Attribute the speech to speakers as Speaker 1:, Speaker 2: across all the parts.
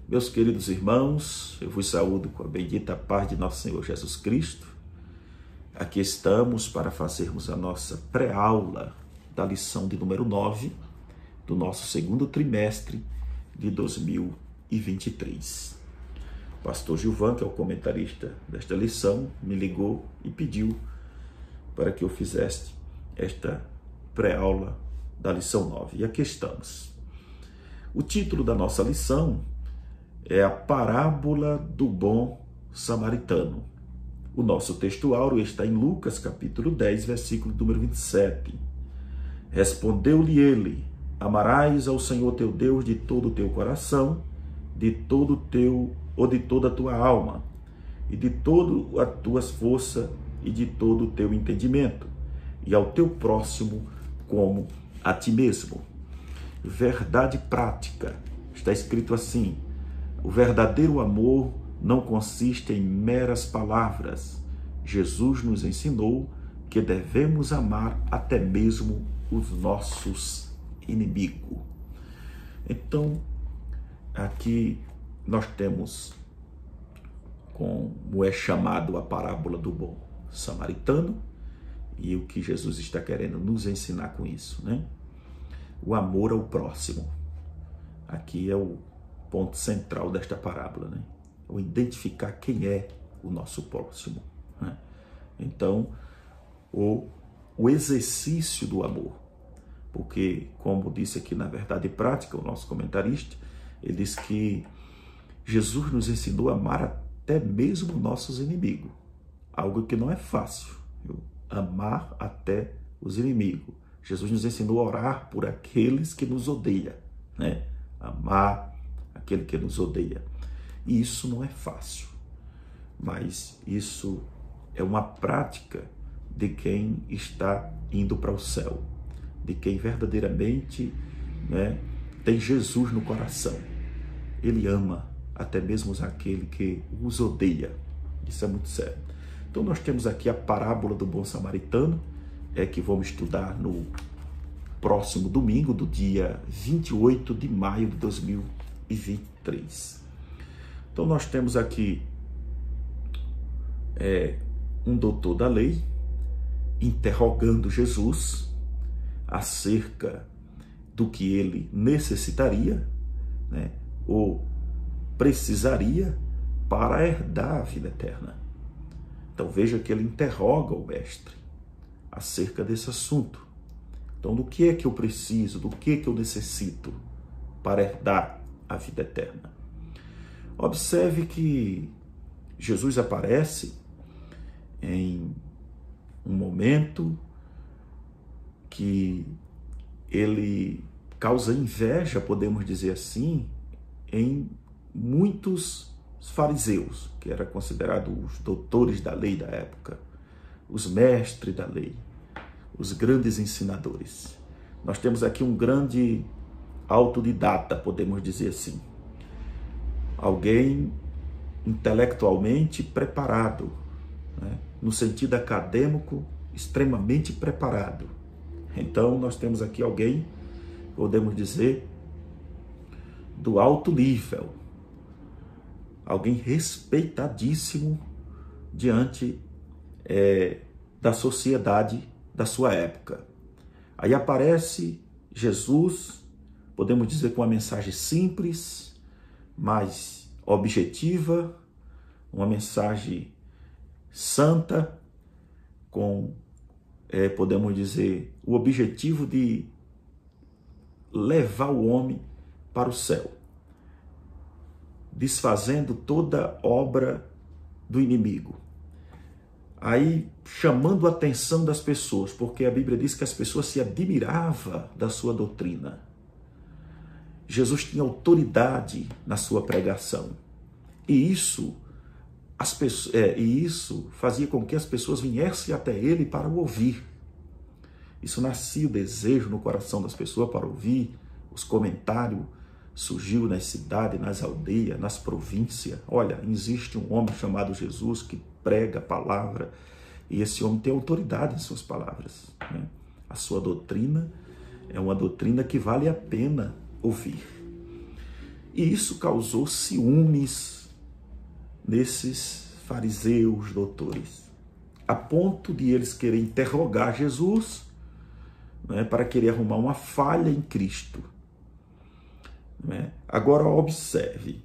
Speaker 1: Meus queridos irmãos, eu vos saúdo com a bendita paz de nosso Senhor Jesus Cristo. Aqui estamos para fazermos a nossa pré-aula da lição de número 9 do nosso segundo trimestre de 2023. O pastor Gilvan, que é o comentarista desta lição, me ligou e pediu para que eu fizesse esta pré-aula da lição 9. E aqui estamos. O título da nossa lição é a parábola do bom samaritano. O nosso texto áureo está em Lucas, capítulo 10, versículo número 27. Respondeu-lhe ele: amarás ao Senhor teu Deus de todo o teu coração, de todo o teu ou de toda a tua alma, e de toda a tua força e de todo o teu entendimento, e ao teu próximo como a ti mesmo. Verdade prática. Está escrito assim: o verdadeiro amor não consiste em meras palavras. Jesus nos ensinou que devemos amar até mesmo os nossos inimigos. Então, aqui nós temos como é chamado a parábola do bom samaritano e o que Jesus está querendo nos ensinar com isso, né? O amor ao próximo. Aqui é o ponto central desta parábola, né? O identificar quem é o nosso próximo, né? Então, o exercício do amor, porque, como disse aqui na Verdade Prática, o nosso comentarista, ele diz que Jesus nos ensinou a amar até mesmo nossos inimigos, algo que não é fácil, viu? Amar até os inimigos. Jesus nos ensinou a orar por aqueles que nos odeiam, né? Amar aquele que nos odeia. E isso não é fácil, mas isso é uma prática de quem está indo para o céu, de quem verdadeiramente, né, tem Jesus no coração. Ele ama até mesmo aquele que os odeia. Isso é muito sério. Então nós temos aqui a parábola do bom samaritano, que vamos estudar no próximo domingo, do dia 28 de maio de 2023. Então nós temos aqui um doutor da lei interrogando Jesus acerca do que ele necessitaria, né, ou precisaria para herdar a vida eterna. Então veja que ele interroga o mestre acerca desse assunto. Então, do que é que eu preciso, do que é que eu necessito para herdar a vida eterna? Observe que Jesus aparece em um momento que ele causa inveja, podemos dizer assim, em muitos fariseus, que eram considerados os doutores da lei da época, os mestres da lei, os grandes ensinadores. Nós temos aqui um grande autodidata, podemos dizer assim. Alguém intelectualmente preparado, né? No sentido acadêmico, extremamente preparado. Então, nós temos aqui alguém, podemos dizer, do alto nível. Alguém respeitadíssimo diante da sociedade da sua época. Aí aparece Jesus, podemos dizer com uma mensagem simples, mas objetiva, uma mensagem santa, com, podemos dizer, o objetivo de levar o homem para o céu, desfazendo toda obra do inimigo. Aí chamando a atenção das pessoas, porque a Bíblia diz que as pessoas se admiravam da sua doutrina. Jesus tinha autoridade na sua pregação. E isso fazia com que as pessoas viessem até ele para o ouvir. Isso nascia o desejo no coração das pessoas para ouvir. Os comentários surgiu nas cidades, nas aldeias, nas províncias. Olha, existe um homem chamado Jesus que prega a palavra, e esse homem tem autoridade em suas palavras, né? A sua doutrina é uma doutrina que vale a pena ouvir. E isso causou ciúmes nesses fariseus, doutores, a ponto de eles querer interrogar Jesus, né, para querer arrumar uma falha em Cristo. Né? Agora observe,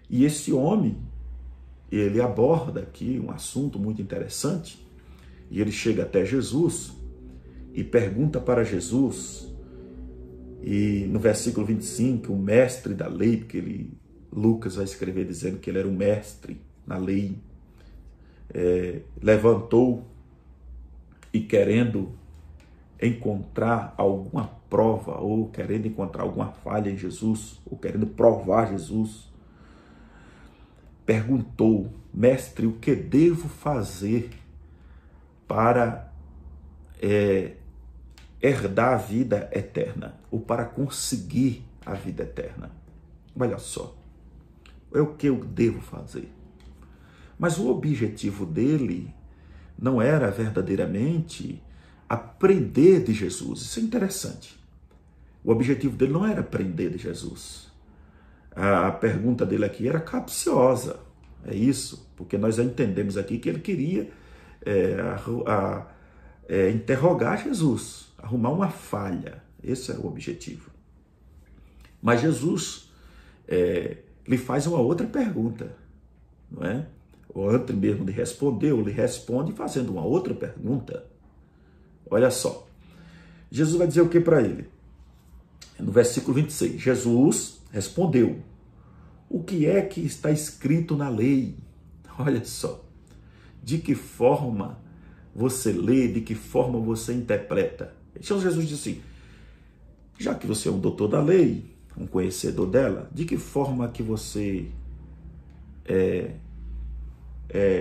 Speaker 1: e esse homem, ele aborda aqui um assunto muito interessante, e ele chega até Jesus e pergunta para Jesus, e no versículo 25, o mestre da lei, porque Lucas vai escrever dizendo que ele era um mestre na lei, levantou e querendo encontrar alguma prova, ou querendo encontrar alguma falha em Jesus, ou querendo provar Jesus, perguntou: mestre, o que devo fazer para herdar a vida eterna, ou para conseguir a vida eterna? Olha só, é o que eu devo fazer. Mas o objetivo dele não era verdadeiramente aprender de Jesus. Isso é interessante. O objetivo dele não era aprender de Jesus. A pergunta dele aqui era capciosa. É isso, porque nós já entendemos aqui que ele queria interrogar Jesus, arrumar uma falha. Esse era o objetivo. Mas Jesus lhe faz uma outra pergunta, não é? Ou antes mesmo de responder, ele responde fazendo uma outra pergunta. Olha só, Jesus vai dizer o que para ele? No versículo 26, Jesus respondeu: o que é que está escrito na lei? Olha só, de que forma você lê, de que forma você interpreta? Então Jesus disse assim: já que você é um doutor da lei, um conhecedor dela, de que forma que você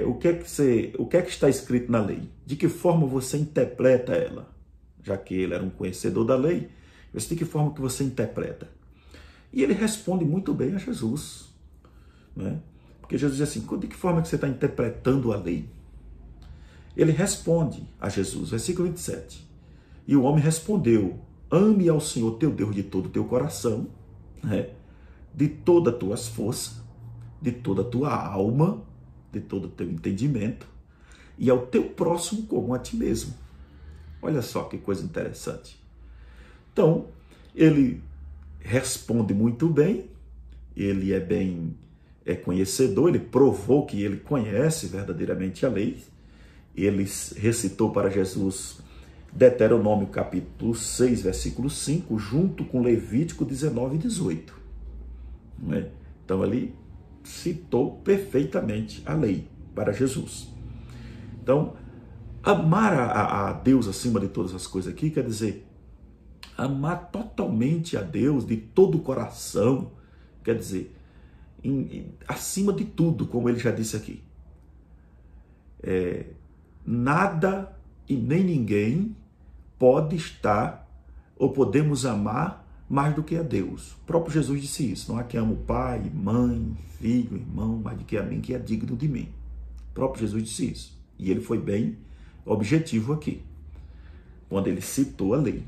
Speaker 1: o que é que está escrito na lei? De que forma você interpreta ela? Já que ele era um conhecedor da lei, de que forma que você interpreta? E ele responde muito bem a Jesus, né? Porque Jesus diz assim: de que forma que você está interpretando a lei? Ele responde a Jesus, versículo 27. E o homem respondeu: ame ao Senhor teu Deus de todo o teu coração, né? De todas as tuas forças, de toda a tua alma, de todo o teu entendimento, e ao teu próximo como a ti mesmo. Olha só que coisa interessante. Então, ele responde muito bem, ele é conhecedor, ele provou que ele conhece verdadeiramente a lei. Ele recitou para Jesus Deuteronômio capítulo 6, versículo 5, junto com Levítico 19 e 18. Né? Então, ele citou perfeitamente a lei para Jesus. Então, amar a Deus acima de todas as coisas aqui quer dizer amar totalmente a Deus de todo o coração, quer dizer, acima de tudo, como ele já disse aqui. Nada e nem ninguém pode estar ou podemos amar mais do que a Deus. O próprio Jesus disse isso: não há quem ame o pai, mãe, filho, irmão, mais do que a mim, que é digno de mim. O próprio Jesus disse isso. E ele foi bem objetivo aqui, quando ele citou a lei.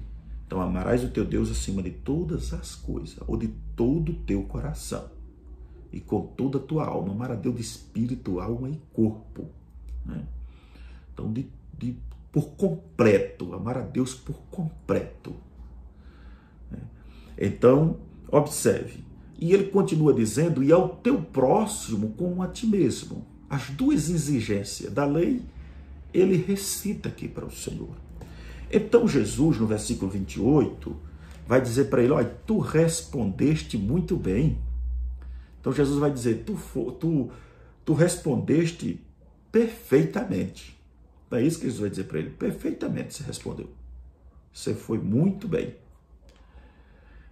Speaker 1: Então, amarás o teu Deus acima de todas as coisas, ou de todo o teu coração, e com toda a tua alma. Amar a Deus de espírito, alma e corpo. Né? Então, por completo, amar a Deus por completo. Então, observe. E ele continua dizendo: e ao teu próximo como a ti mesmo. As duas exigências da lei, ele recita aqui para o Senhor. Então, Jesus, no versículo 28, vai dizer para ele: olha, tu respondeste muito bem. Então, Jesus vai dizer: tu respondeste perfeitamente. Não é isso que Jesus vai dizer para ele? Perfeitamente você respondeu. Você foi muito bem.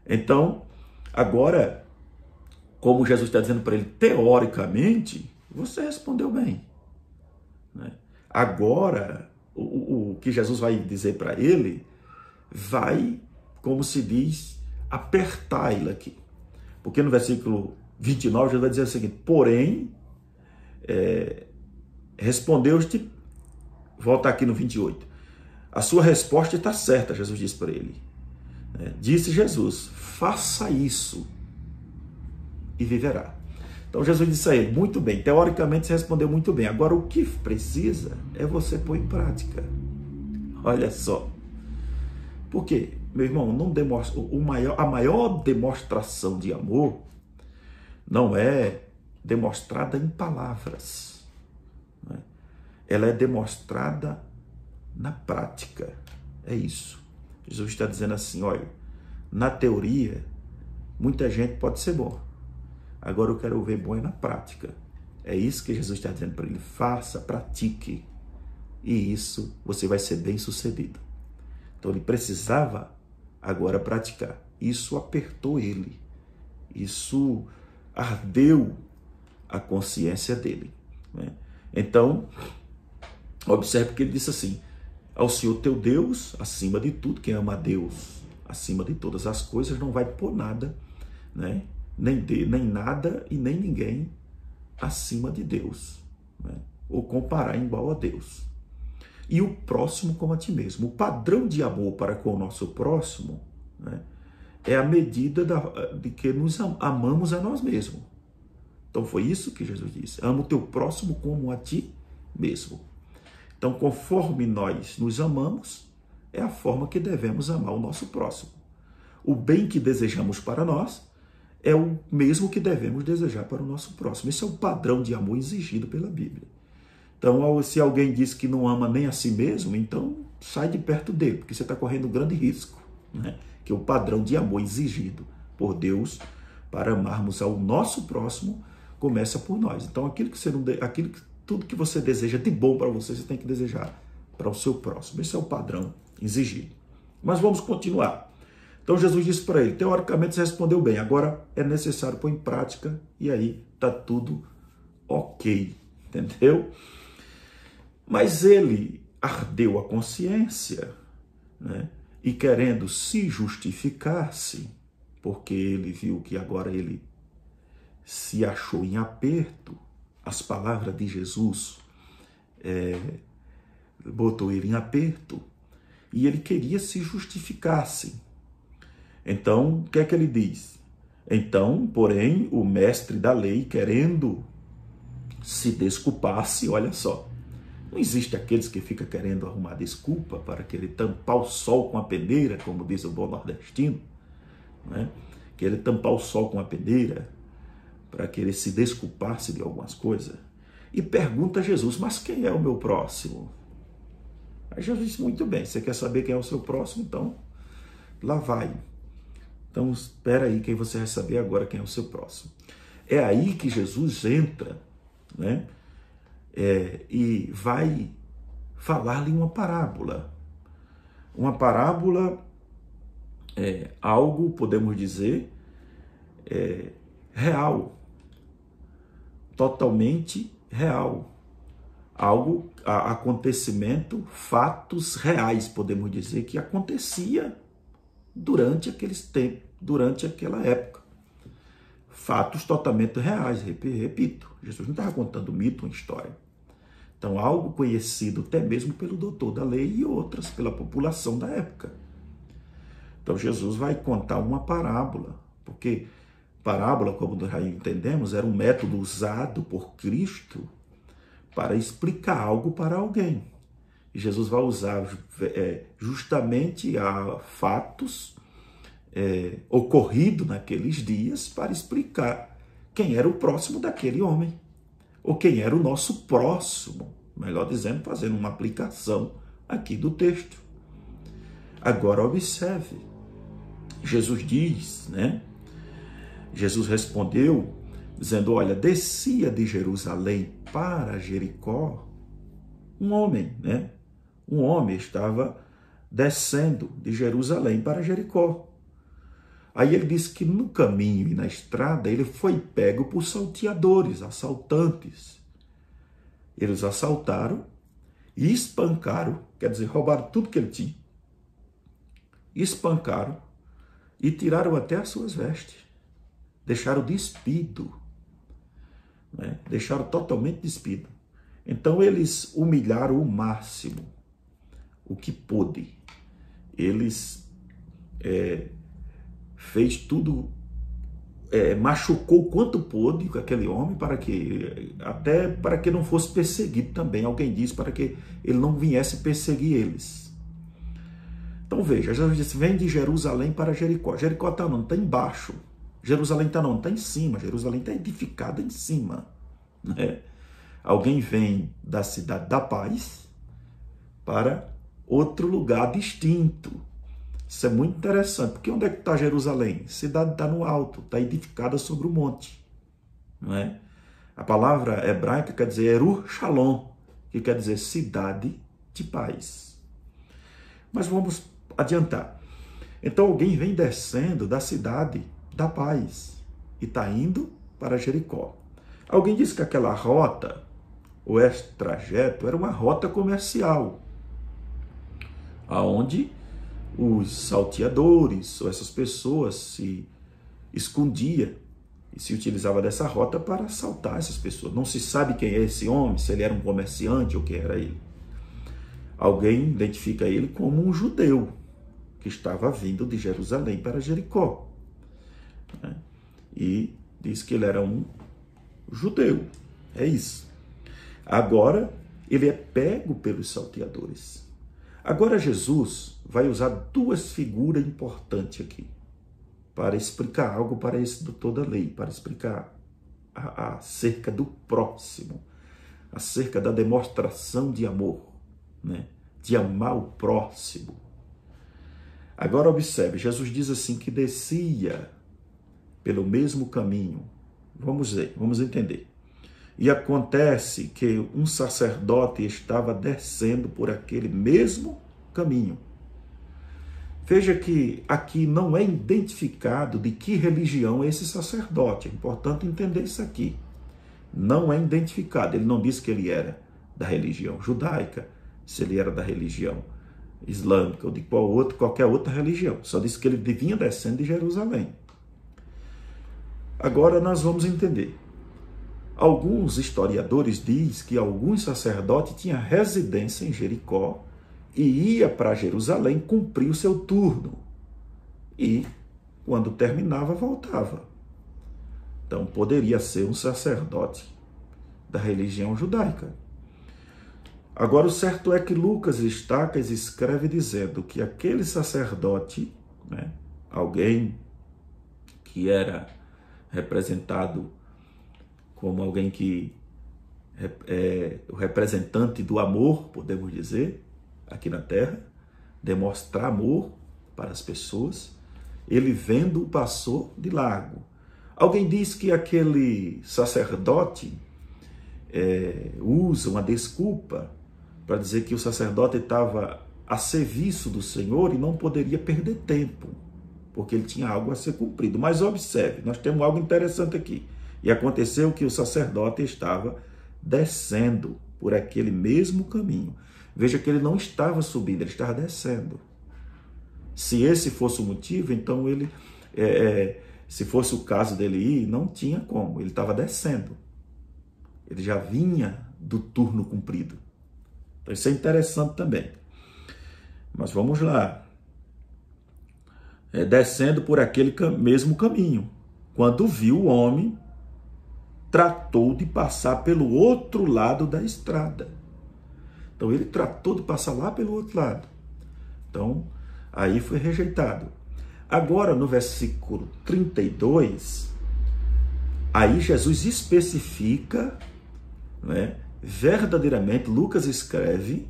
Speaker 1: Então, agora, como Jesus está dizendo para ele, teoricamente, você respondeu bem. Né? Agora, o que Jesus vai dizer para ele, vai, como se diz, apertar ele aqui. Porque no versículo 29, Jesus vai dizer o seguinte: porém, respondeu-te, volta aqui no 28, a sua resposta está certa, Jesus disse para ele. Disse Jesus: faça isso. e viverá. Então Jesus disse a ele, muito bem, teoricamente você respondeu muito bem. Agora o que precisa é você pôr em prática. Olha só. Por quê? Meu irmão, não demonstra, a maior demonstração de amor não é demonstrada em palavras. Né? Ela é demonstrada na prática. É isso. Jesus está dizendo assim, olha, na teoria, muita gente pode ser bom. Agora eu quero ver bom é na prática. É isso que Jesus está dizendo para ele. Faça, pratique. E isso você vai ser bem sucedido. Então ele precisava agora praticar. Isso apertou ele. Isso ardeu a consciência dele. Né? Então, observe que ele disse assim, ao Senhor teu Deus, acima de tudo, quem ama a Deus, acima de todas as coisas, não vai pôr nada, né? nem nada e nem ninguém acima de Deus, né? Ou comparar igual a Deus. E o próximo como a ti mesmo. O padrão de amor para com o nosso próximo, né, é a medida de que nos amamos a nós mesmos. Então foi isso que Jesus disse. Ama o teu próximo como a ti mesmo. Então, conforme nós nos amamos, é a forma que devemos amar o nosso próximo. O bem que desejamos para nós é o mesmo que devemos desejar para o nosso próximo. Esse é o padrão de amor exigido pela Bíblia. Então, se alguém diz que não ama nem a si mesmo, então sai de perto dele, porque você está correndo um grande risco, né? Que o padrão de amor exigido por Deus para amarmos ao nosso próximo começa por nós. Então, tudo que você deseja de bom para você, você tem que desejar para o seu próximo. Esse é o padrão exigido. Mas vamos continuar. Então Jesus disse para ele, teoricamente você respondeu bem, agora é necessário pôr em prática e aí está tudo ok, entendeu? Mas ele ardeu a consciência, né? E querendo se justificar-se, porque ele viu que agora ele se achou em aperto, as palavras de Jesus botou ele em aperto e ele queria se justificar-se. Então, o que é que ele diz? Então, porém, o mestre da lei, querendo se desculpar-se, olha só, não existe aqueles que ficam querendo arrumar desculpa para querer tampar o sol com a peneira, como diz o bom nordestino, né? Querer tampar o sol com a peneira, para querer se desculpar-se de algumas coisas. E pergunta a Jesus, mas quem é o meu próximo? Aí Jesus disse, muito bem, você quer saber quem é o seu próximo? Então, lá vai. Então, espera aí que você vai saber agora quem é o seu próximo. É aí que Jesus entra, né? E vai falar-lhe uma parábola. Uma parábola é algo, podemos dizer, real. Totalmente real. Algo, acontecimento, fatos reais, podemos dizer, que acontecia durante aqueles tempos, durante aquela época. Fatos totalmente reais, repito. Jesus não estava contando mito, uma história. Então, algo conhecido até mesmo pelo doutor da lei e outras, pela população da época. Então, Jesus vai contar uma parábola, porque parábola, como nós já entendemos, era um método usado por Cristo para explicar algo para alguém. E Jesus vai usar justamente fatos ocorridos naqueles dias para explicar quem era o próximo daquele homem, ou quem era o nosso próximo, melhor dizendo, fazendo uma aplicação aqui do texto. Agora observe, Jesus diz, né? Jesus respondeu, dizendo, olha, descia de Jerusalém para Jericó um homem, né? Um homem estava descendo de Jerusalém para Jericó. Aí ele diz que no caminho e na estrada ele foi pego por salteadores, assaltantes. Eles assaltaram e espancaram, quer dizer, roubaram tudo que ele tinha. Espancaram e tiraram até as suas vestes. Deixaram despido, né? Deixaram totalmente despido. Então eles humilharam o máximo, o que pôde. Eles fez tudo machucou o quanto pôde com aquele homem, até para que não fosse perseguido também. Alguém diz para que ele não viesse perseguir eles. Então veja, Jesus disse, vem de Jerusalém para Jericó. Jericó está não, está embaixo. Jerusalém está não, está em cima. Jerusalém está edificada em cima. Né? Alguém vem da cidade da paz para outro lugar distinto. Isso é muito interessante, porque onde é que está Jerusalém? A cidade está no alto, está edificada sobre o monte. Não é? A palavra hebraica quer dizer Eru Shalom, que quer dizer cidade de paz. Mas vamos adiantar. Então alguém vem descendo da cidade da paz e está indo para Jericó. Alguém disse que aquela rota, ou esse trajeto, era uma rota comercial, aonde os salteadores ou essas pessoas se escondiam e se utilizava dessa rota para assaltar essas pessoas. Não se sabe quem é esse homem, se ele era um comerciante ou quem era ele. Alguém identifica ele como um judeu que estava vindo de Jerusalém para Jericó. Né? E diz que ele era um judeu. É isso. Agora, ele é pego pelos salteadores. Agora, Jesus vai usar duas figuras importantes aqui para explicar algo para esse doutor da lei, para explicar acerca do próximo, acerca da demonstração de amor, né? De amar o próximo. Agora observe, Jesus diz assim que descia pelo mesmo caminho. Vamos ver, vamos entender. E acontece que um sacerdote estava descendo por aquele mesmo caminho. Veja que aqui não é identificado de que religião é esse sacerdote. É importante entender isso aqui. Não é identificado. Ele não disse que ele era da religião judaica, se ele era da religião islâmica ou de qualquer outra religião. Só disse que ele vinha descendo de Jerusalém. Agora nós vamos entender. Alguns historiadores dizem que alguns sacerdotes tinham residência em Jericó e ia para Jerusalém cumprir o seu turno. E, quando terminava, voltava. Então, poderia ser um sacerdote da religião judaica. Agora, o certo é que Lucas Estacas escreve dizendo que aquele sacerdote, né, alguém que era representado como alguém que é o representante do amor, podemos dizer, aqui na terra, demonstrar amor para as pessoas, ele vendo passou de largo. Alguém diz que aquele sacerdote usa uma desculpa para dizer que o sacerdote estava a serviço do Senhor e não poderia perder tempo, porque ele tinha algo a ser cumprido. Mas observe, nós temos algo interessante aqui. E aconteceu que o sacerdote estava descendo por aquele mesmo caminho. Veja que ele não estava subindo, ele estava descendo. Se esse fosse o motivo, então ele, se fosse o caso dele ir, não tinha como, ele estava descendo. Ele já vinha do turno cumprido. Então isso é interessante também. Mas vamos lá. Descendo por aquele mesmo caminho. Quando viu o homem, tratou de passar pelo outro lado da estrada. Então ele tratou de passar lá pelo outro lado. Então aí foi rejeitado. Agora no versículo 32, aí Jesus especifica, né, verdadeiramente, Lucas escreve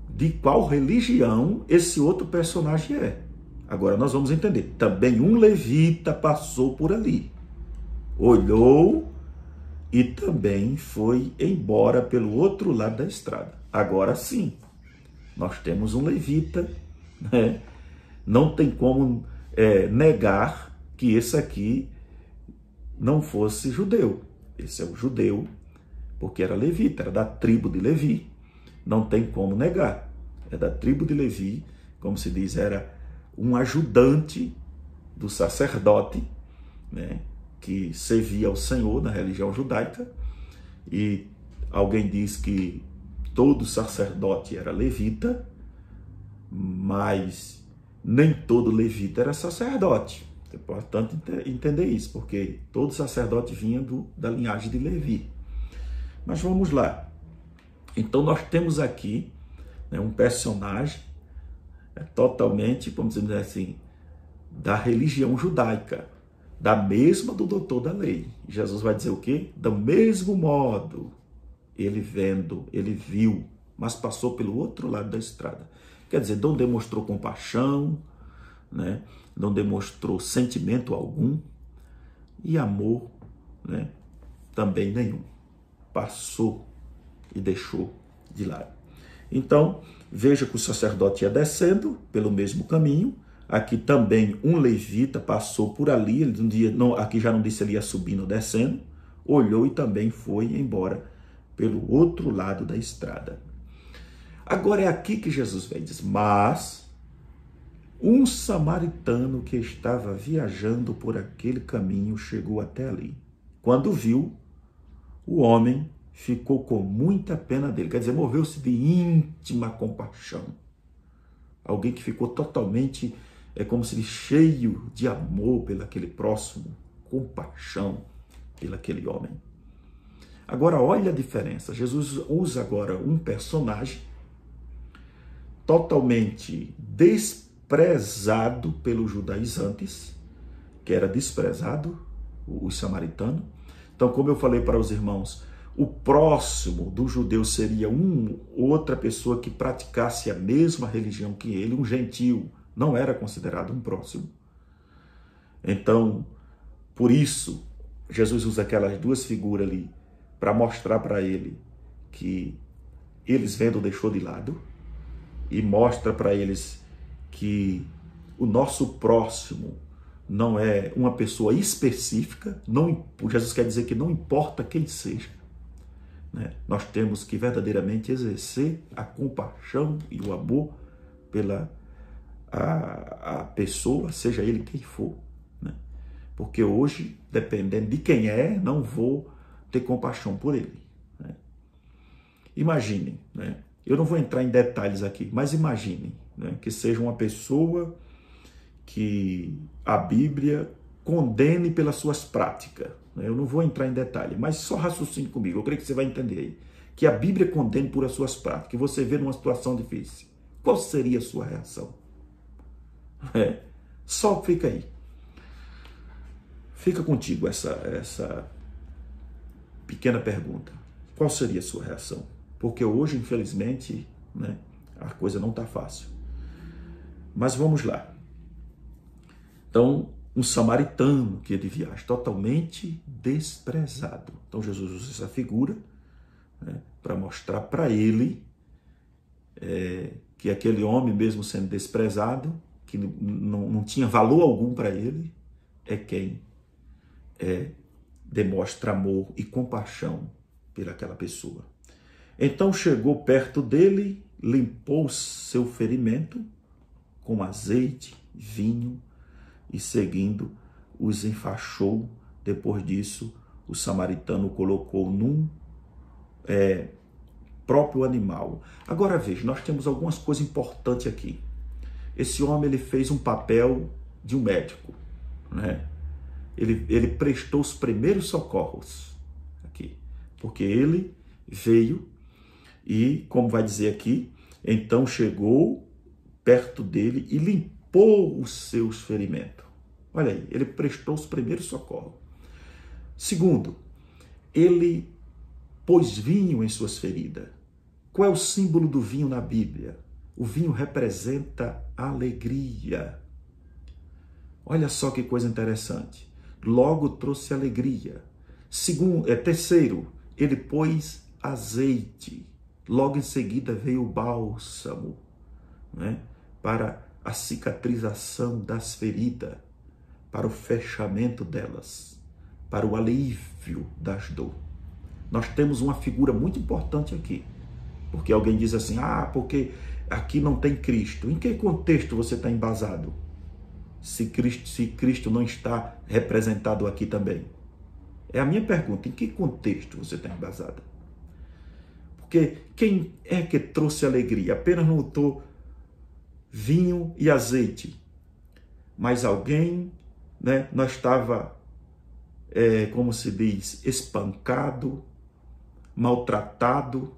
Speaker 1: de qual religião esse outro personagem é. Agora nós vamos entender. Também um levita passou por ali, olhou e também foi embora pelo outro lado da estrada. Agora sim, nós temos um levita, né? Não tem como negar que esse aqui não fosse judeu. Esse é o judeu, porque era levita, era da tribo de Levi. Não tem como negar. É da tribo de Levi, como se diz, era um ajudante do sacerdote, né, que servia ao Senhor na religião judaica. E alguém diz que todo sacerdote era levita, mas nem todo levita era sacerdote. É importante entender isso, porque todo sacerdote vinha da linhagem de Levi. Mas vamos lá. Então nós temos aqui, né, um personagem totalmente, vamos dizer assim, da religião judaica, da mesma do doutor da lei. Jesus vai dizer o quê? Do mesmo modo, ele vendo, ele viu, mas passou pelo outro lado da estrada. Quer dizer, não demonstrou compaixão, né? Não demonstrou sentimento algum e amor, né? Também nenhum. Passou e deixou de lado. Então, veja que o sacerdote ia descendo pelo mesmo caminho. Aqui também um levita passou por ali, aqui já não disse se ele ia subindo ou descendo, olhou e também foi embora pelo outro lado da estrada. Agora é aqui que Jesus vem e diz, mas um samaritano que estava viajando por aquele caminho chegou até ali. Quando viu, o homem ficou com muita pena dele, quer dizer, moveu-se de íntima compaixão. Alguém que ficou totalmente, como se cheio de amor pelo aquele próximo, compaixão pelo aquele homem. Agora, olha a diferença. Jesus usa agora um personagem totalmente desprezado pelos judaizantes, que era desprezado, os samaritanos. Então, como eu falei para os irmãos, o próximo do judeu seria outra pessoa que praticasse a mesma religião que ele, um gentil, não era considerado um próximo. Então, por isso, Jesus usa aquelas duas figuras ali para mostrar para ele que eles vendo deixou de lado e mostra para eles que o nosso próximo não é uma pessoa específica, Jesus quer dizer que não importa quem seja, né? Nós temos que verdadeiramente exercer a compaixão e o amor pela a pessoa, seja ele quem for, né? Porque hoje, dependendo de quem é, não vou ter compaixão por ele, né? Imaginem, né? Eu não vou entrar em detalhes aqui, mas imaginem, né, que seja uma pessoa que a Bíblia condene pelas suas práticas. Né? Eu não vou entrar em detalhe, mas só raciocine comigo, eu creio que você vai entender aí. Que a Bíblia condene por as suas práticas, que você vê numa situação difícil. Qual seria a sua reação? Só fica aí. Fica contigo essa pequena pergunta. Qual seria a sua reação? Porque hoje, infelizmente, né, a coisa não está fácil. Mas vamos lá. Então, um samaritano que ele viaja totalmente desprezado. Então, Jesus usa essa figura, né, para mostrar para ele que aquele homem, mesmo sendo desprezado, que não tinha valor algum para ele, é quem demonstra amor e compaixão pelaquela pessoa. Então chegou perto dele, limpou seu ferimento com azeite, vinho e seguindo os enfaixou. Depois disso, o samaritano o colocou num próprio animal. Agora veja, nós temos algumas coisas importantes aqui. Esse homem ele fez um papel de um médico, né? Ele prestou os primeiros socorros aqui, porque ele veio e, como vai dizer aqui, então chegou perto dele e limpou os seus ferimentos. Olha aí, ele prestou os primeiros socorros. Segundo, ele pôs vinho em suas feridas. Qual é o símbolo do vinho na Bíblia? O vinho representa alegria. Olha só que coisa interessante. Logo trouxe alegria. Terceiro, ele pôs azeite. Logo em seguida veio o bálsamo, né, para a cicatrização das feridas, para o fechamento delas, para o alívio das dores. Nós temos uma figura muito importante aqui, porque alguém diz assim, porque aqui não tem Cristo. Em que contexto você está embasado? Se Cristo não está representado aqui também? É a minha pergunta, em que contexto você está embasado? Porque quem é que trouxe alegria? Apenas notou vinho e azeite, mas alguém né? Nós estava, como se diz, espancado, maltratado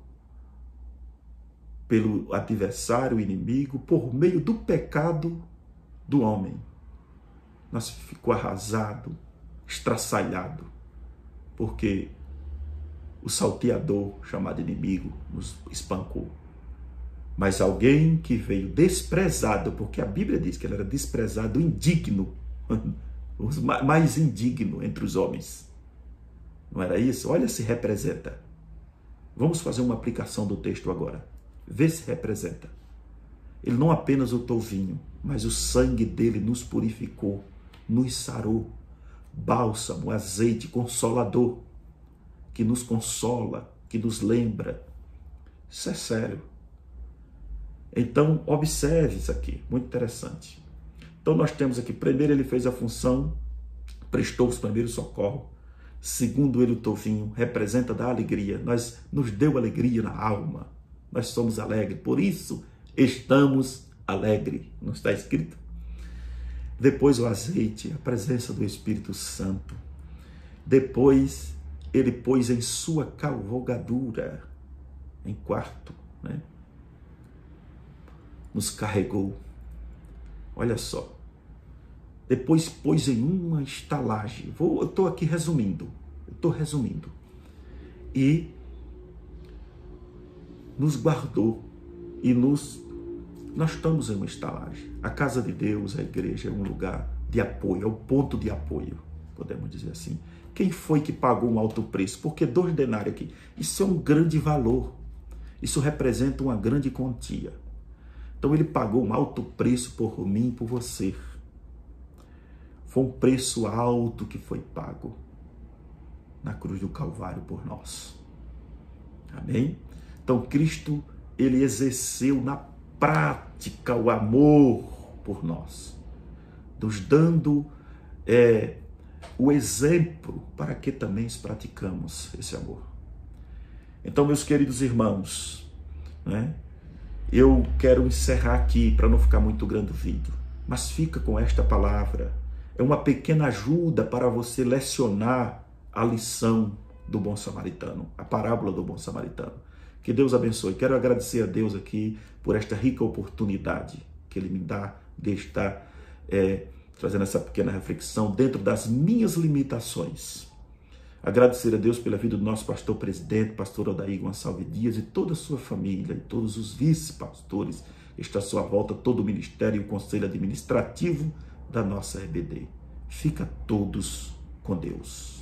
Speaker 1: pelo adversário, inimigo, por meio do pecado do homem. Nós ficou arrasado, estraçalhado, porque o salteador, chamado inimigo, nos espancou. Mas alguém que veio desprezado, porque a Bíblia diz que ele era desprezado, indigno, o mais indigno entre os homens. Não era isso? Olha se representa. Vamos fazer uma aplicação do texto agora. Vê se representa. Ele não apenas o vinho, mas o sangue dele nos purificou, nos sarou. Bálsamo, azeite, consolador, que nos consola, que nos lembra. Isso é sério. Então, observe isso aqui, muito interessante. Então, nós temos aqui, primeiro ele fez a função, prestou os primeiros socorros. Segundo ele, o tovinho representa da alegria, nos deu alegria na alma. Nós somos alegres, por isso estamos alegres, não está escrito? Depois o azeite, a presença do Espírito Santo. Depois ele pôs em sua cavalgadura, em quarto, né? Nos carregou. Olha só. Depois pôs em uma estalagem. Eu estou aqui resumindo. E nos guardou. E nós estamos em uma estalagem. A casa de Deus, a igreja, é um lugar de apoio, é o ponto de apoio, podemos dizer assim. Quem foi que pagou um alto preço? Porque 2 denários aqui, isso é um grande valor. Isso representa uma grande quantia. Então ele pagou um alto preço por mim e por você. Foi um preço alto que foi pago na cruz do Calvário por nós. Amém? Então Cristo, ele exerceu na prática o amor por nós, nos dando o exemplo para que também praticamos esse amor. Então, meus queridos irmãos, né? Eu quero encerrar aqui para não ficar muito grande o vídeo, mas fica com esta palavra. É uma pequena ajuda para você lecionar a lição do bom samaritano, a parábola do bom samaritano. Que Deus abençoe. Quero agradecer a Deus aqui por esta rica oportunidade que Ele me dá de estar trazendo essa pequena reflexão dentro das minhas limitações. Agradecer a Deus pela vida do nosso pastor presidente, pastor Odair Gonçalves Dias e toda a sua família e todos os vice-pastores que estão à sua volta, todo o ministério e o conselho administrativo da nossa EBD. Fica todos com Deus.